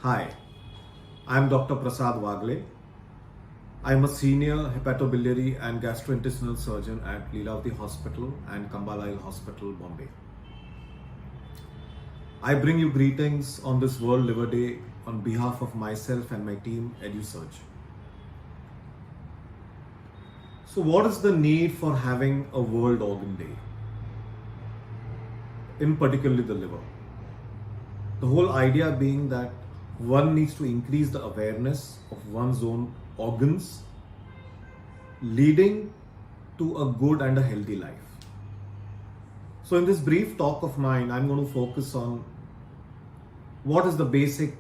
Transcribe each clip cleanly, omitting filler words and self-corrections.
Hi, I'm Dr. Prasad Wagle. I'm a senior hepatobiliary and gastrointestinal surgeon at Leelavati Hospital and Kambalail Hospital, Bombay. I bring you greetings on this World Liver Day on behalf of myself and my team, EduSurge. So, what is the need for having a World Organ Day? In particularly the liver. The whole idea being that one needs to increase the awareness of one's own organs, leading to a good and a healthy life. So, in this brief talk of mine, I'm going to focus on what is the basic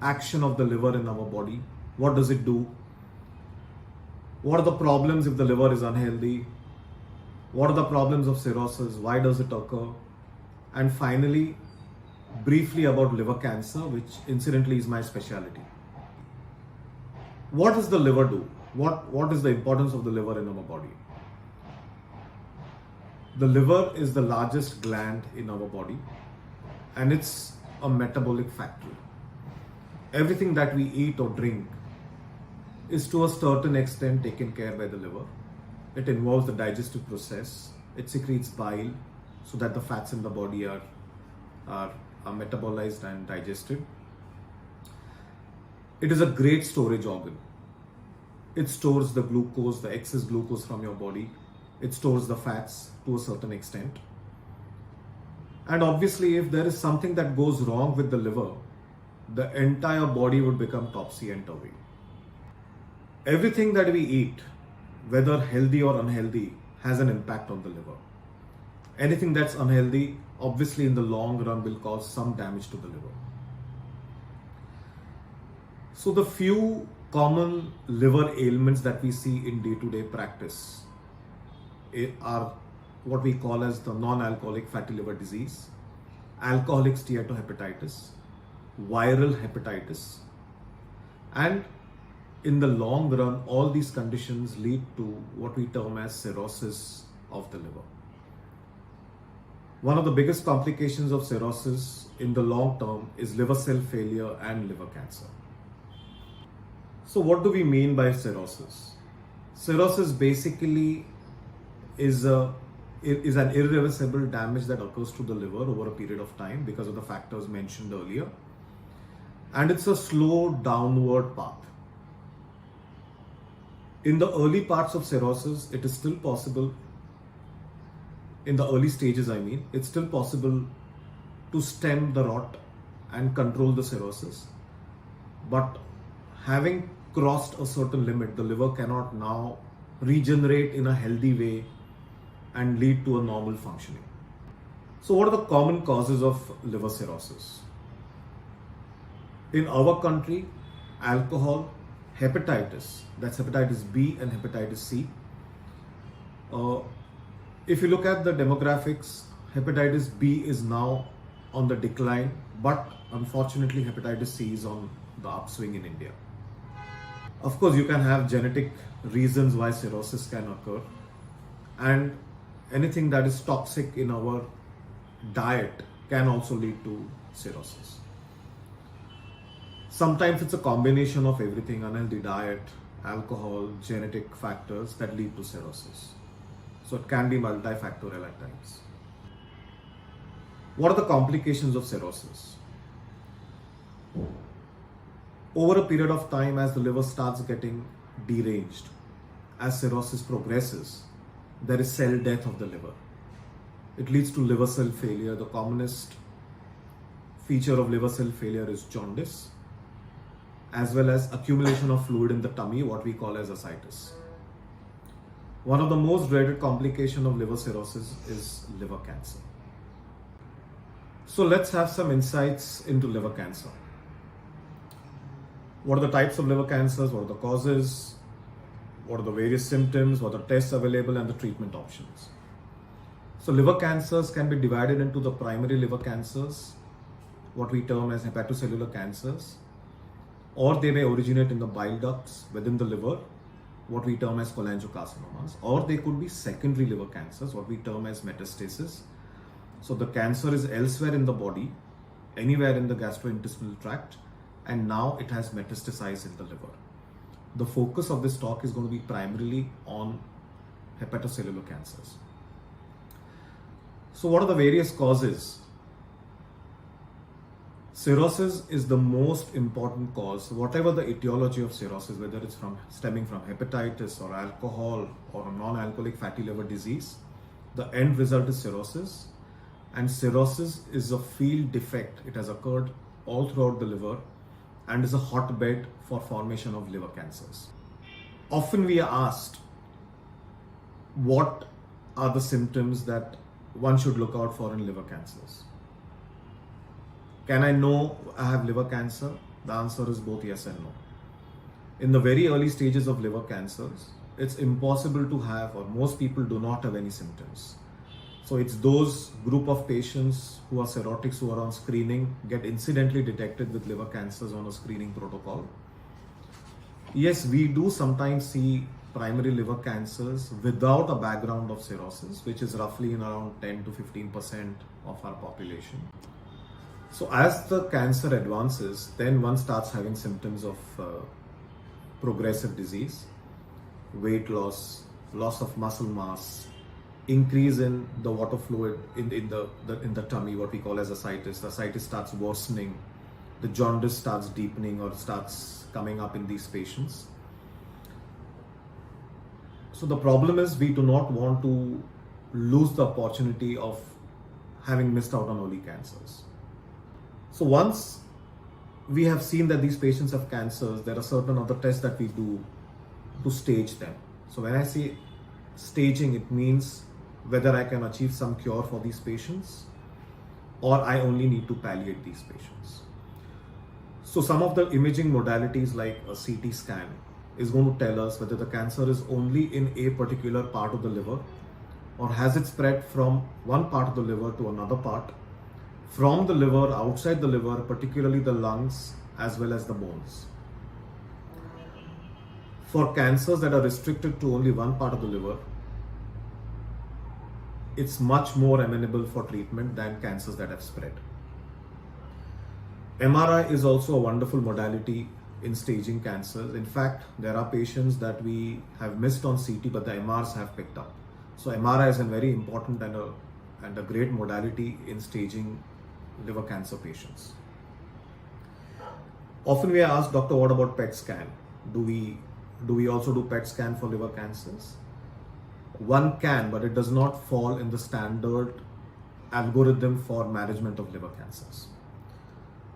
action of the liver in our body, what does it do, what are the problems if the liver is unhealthy, what are the problems of cirrhosis, why does it occur, and finally, briefly about liver cancer, which incidentally is my specialty. What does the liver do? What is the importance of the liver in our body? The liver is the largest gland in our body and it's a metabolic factory. Everything that we eat or drink is to a certain extent taken care by the liver. It involves the digestive process. It secretes bile so that the fats in the body are metabolized and digested. It is a great storage organ. It stores the glucose, the excess glucose from your body. It stores the fats to a certain extent. And obviously, if there is something that goes wrong with the liver, the entire body would become topsy and turvy. Everything that we eat, whether healthy or unhealthy, has an impact on the liver. Anything that's unhealthy, obviously in the long run will cause some damage to the liver. So the few common liver ailments that we see in day-to-day practice are what we call as the non-alcoholic fatty liver disease, alcoholic steatohepatitis, viral hepatitis, and in the long run, all these conditions lead to what we term as cirrhosis of the liver. One of the biggest complications of cirrhosis in the long term is liver cell failure and liver cancer. So what do we mean by cirrhosis? Cirrhosis basically is an irreversible damage that occurs to the liver over a period of time because of the factors mentioned earlier. And it's a slow downward path. In the early parts of cirrhosis, it is still possible, in the early stages it's still possible to stem the rot and control the cirrhosis. But having crossed a certain limit, the liver cannot now regenerate in a healthy way and lead to a normal functioning. So what are the common causes of liver cirrhosis? In our country, alcohol, hepatitis, that's hepatitis B and hepatitis C. If you look at the demographics, hepatitis B is now on the decline, but unfortunately hepatitis C is on the upswing in India. Of course, you can have genetic reasons why cirrhosis can occur, and anything that is toxic in our diet can also lead to cirrhosis. Sometimes it's a combination of everything: unhealthy diet, alcohol, genetic factors that lead to cirrhosis. So it can be multifactorial at times. What are the complications of cirrhosis? Over a period of time, as the liver starts getting deranged, as cirrhosis progresses, there is cell death of the liver. It leads to liver cell failure. The commonest feature of liver cell failure is jaundice, as well as accumulation of fluid in the tummy, what we call as ascites. One of the most dreaded complications of liver cirrhosis is liver cancer. So let's have some insights into liver cancer. What are the types of liver cancers? What are the causes? What are the various symptoms? What are the tests available and the treatment options? So liver cancers can be divided into the primary liver cancers, what we term as hepatocellular cancers, or they may originate in the bile ducts within the liver, what we term as cholangiocarcinomas, or they could be secondary liver cancers, what we term as metastasis. So the cancer is elsewhere in the body anywhere in the gastrointestinal tract, and now it has metastasized in the liver. The focus of this talk is going to be primarily on hepatocellular cancers. So what are the various causes? Cirrhosis is the most important cause. Whatever the etiology of cirrhosis, whether it's stemming from hepatitis or alcohol or a non-alcoholic fatty liver disease, the end result is cirrhosis. And cirrhosis is a field defect. It has occurred all throughout the liver and is a hotbed for formation of liver cancers. Often we are asked, what are the symptoms that one should look out for in liver cancers? Can I know I have liver cancer? The answer is both yes and no. In the very early stages of liver cancers, it's impossible to have, or most people do not have any symptoms. So it's those group of patients who are cirrhotics who are on screening, get incidentally detected with liver cancers on a screening protocol. Yes, we do sometimes see primary liver cancers without a background of cirrhosis, which is roughly in around 10 to 15% of our population. So as the cancer advances, then one starts having symptoms of progressive disease, weight loss, loss of muscle mass, increase in the water fluid in the tummy, what we call as ascites. The ascites starts worsening, the jaundice starts deepening or starts coming up in these patients. So the problem is we do not want to lose the opportunity of having missed out on early cancers. So once we have seen that these patients have cancers, there are certain other tests that we do to stage them. So when I say staging, it means whether I can achieve some cure for these patients or I only need to palliate these patients. So some of the imaging modalities like a CT scan is going to tell us whether the cancer is only in a particular part of the liver or has it spread from one part of the liver to another part, from the liver, outside the liver, particularly the lungs as well as the bones. For cancers that are restricted to only one part of the liver, it's much more amenable for treatment than cancers that have spread. MRI is also a wonderful modality in staging cancers. In fact, there are patients that we have missed on CT, but the MRs have picked up. So MRI is a very important and a great modality in staging liver cancer patients. Often we are asked, doctor, what about PET scan? Do we also do PET scan for liver cancers? One can, but it does not fall in the standard algorithm for management of liver cancers.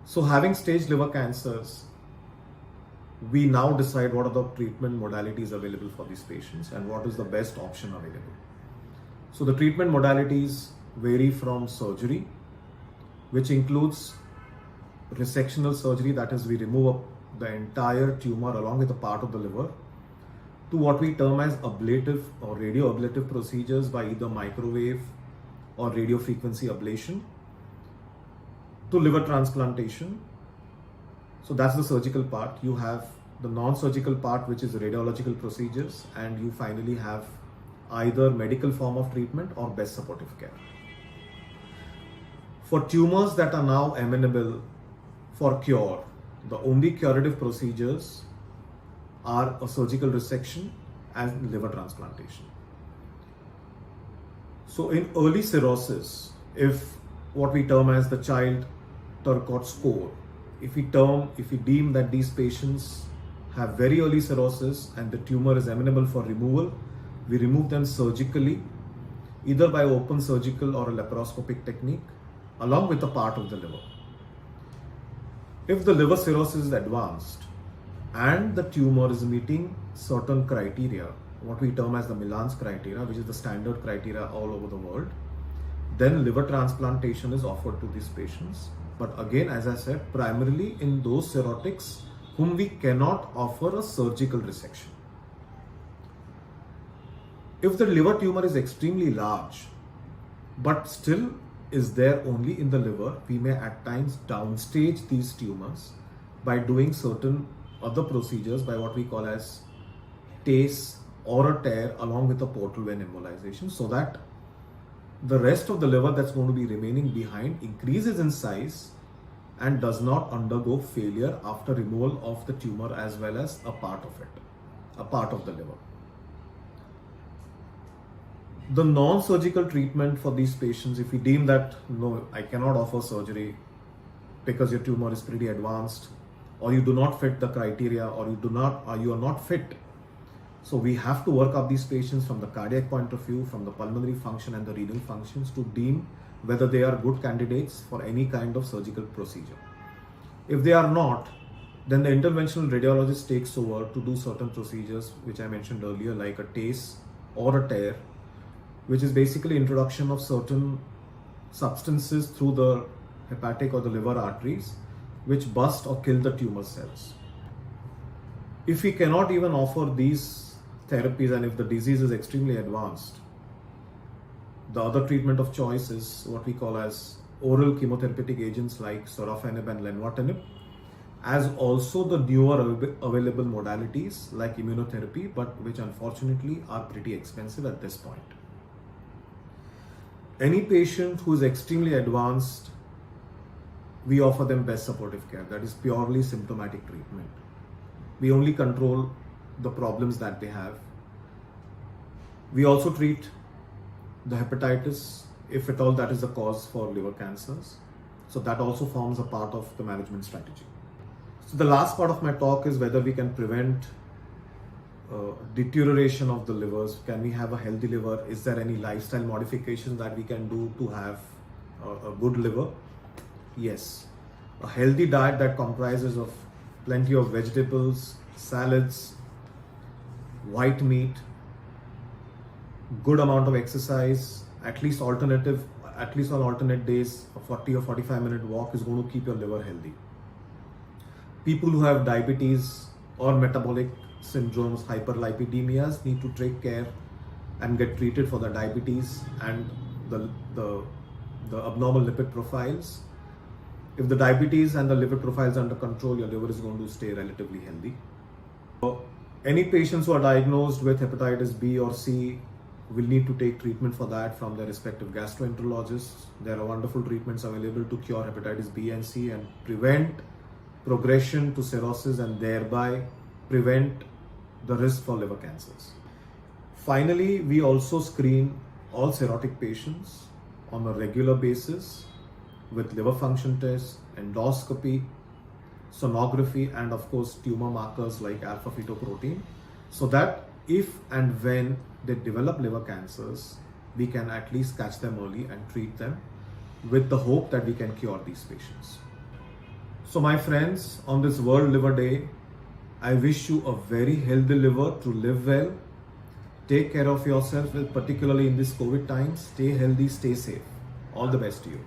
So having staged liver cancers, we now decide what are the treatment modalities available for these patients and what is the best option available. So the treatment modalities vary from surgery, which includes resectional surgery, that is, we remove the entire tumor along with a part of the liver, to what we term as ablative or radioablative procedures by either microwave or radiofrequency ablation, to liver transplantation. So that's the surgical part. You have the non-surgical part, which is radiological procedures, and you finally have either medical form of treatment or best supportive care. For tumors that are now amenable for cure, the only curative procedures are a surgical resection and liver transplantation. So in early cirrhosis, if what we term as the Child-Turcotte score, if we deem that these patients have very early cirrhosis and the tumor is amenable for removal, we remove them surgically, either by open surgical or a laparoscopic technique, along with a part of the liver. If the liver cirrhosis is advanced and the tumor is meeting certain criteria, what we term as the Milan's criteria, which is the standard criteria all over the world, then liver transplantation is offered to these patients. But again, as I said, primarily in those cirrhotics whom we cannot offer a surgical resection. If the liver tumor is extremely large, but still is there only in the liver, we may at times downstage these tumors by doing certain other procedures by what we call as TACE or a tear along with a portal vein embolization, so that the rest of the liver that's going to be remaining behind increases in size and does not undergo failure after removal of the tumor as well as a part of it, a part of the liver. The non-surgical treatment for these patients, if we deem that no, I cannot offer surgery because your tumor is pretty advanced, or you do not fit the criteria, or you are not fit. So we have to work up these patients from the cardiac point of view, from the pulmonary function and the renal functions, to deem whether they are good candidates for any kind of surgical procedure. If they are not, then the interventional radiologist takes over to do certain procedures which I mentioned earlier, like a TACE or a TARE, which is basically introduction of certain substances through the hepatic or the liver arteries, which bust or kill the tumor cells. If we cannot even offer these therapies, and if the disease is extremely advanced, the other treatment of choice is what we call as oral chemotherapeutic agents like sorafenib and lenvatinib, as also the newer available modalities like immunotherapy, but which unfortunately are pretty expensive at this point. Any patient who is extremely advanced, we offer them best supportive care, that is purely symptomatic treatment. We only control the problems that they have. We also treat the hepatitis, if at all that is the cause for liver cancers. So that also forms a part of the management strategy. So the last part of my talk is whether we can prevent deterioration of the livers. Can we have a healthy liver? Is there any lifestyle modifications that we can do to have a good liver? Yes. A healthy diet that comprises of plenty of vegetables, salads, white meat, good amount of exercise, at least on alternate days, a 40 or 45-minute walk is going to keep your liver healthy. People who have diabetes or metabolic syndromes, hyperlipidemias, need to take care and get treated for the diabetes and the abnormal lipid profiles. If the diabetes and the lipid profiles are under control, your liver is going to stay relatively healthy. Any patients who are diagnosed with hepatitis B or C will need to take treatment for that from their respective gastroenterologists. There are wonderful treatments available to cure hepatitis B and C and prevent progression to cirrhosis and thereby prevent the risk for liver cancers. Finally, we also screen all cirrhotic patients on a regular basis with liver function tests, endoscopy, sonography, and of course tumor markers like alpha fetoprotein, so that if and when they develop liver cancers, we can at least catch them early and treat them with the hope that we can cure these patients. So my friends, on this World Liver Day, I wish you a very healthy liver to live well. Take care of yourself, particularly in this COVID times. Stay healthy, stay safe. All the best to you.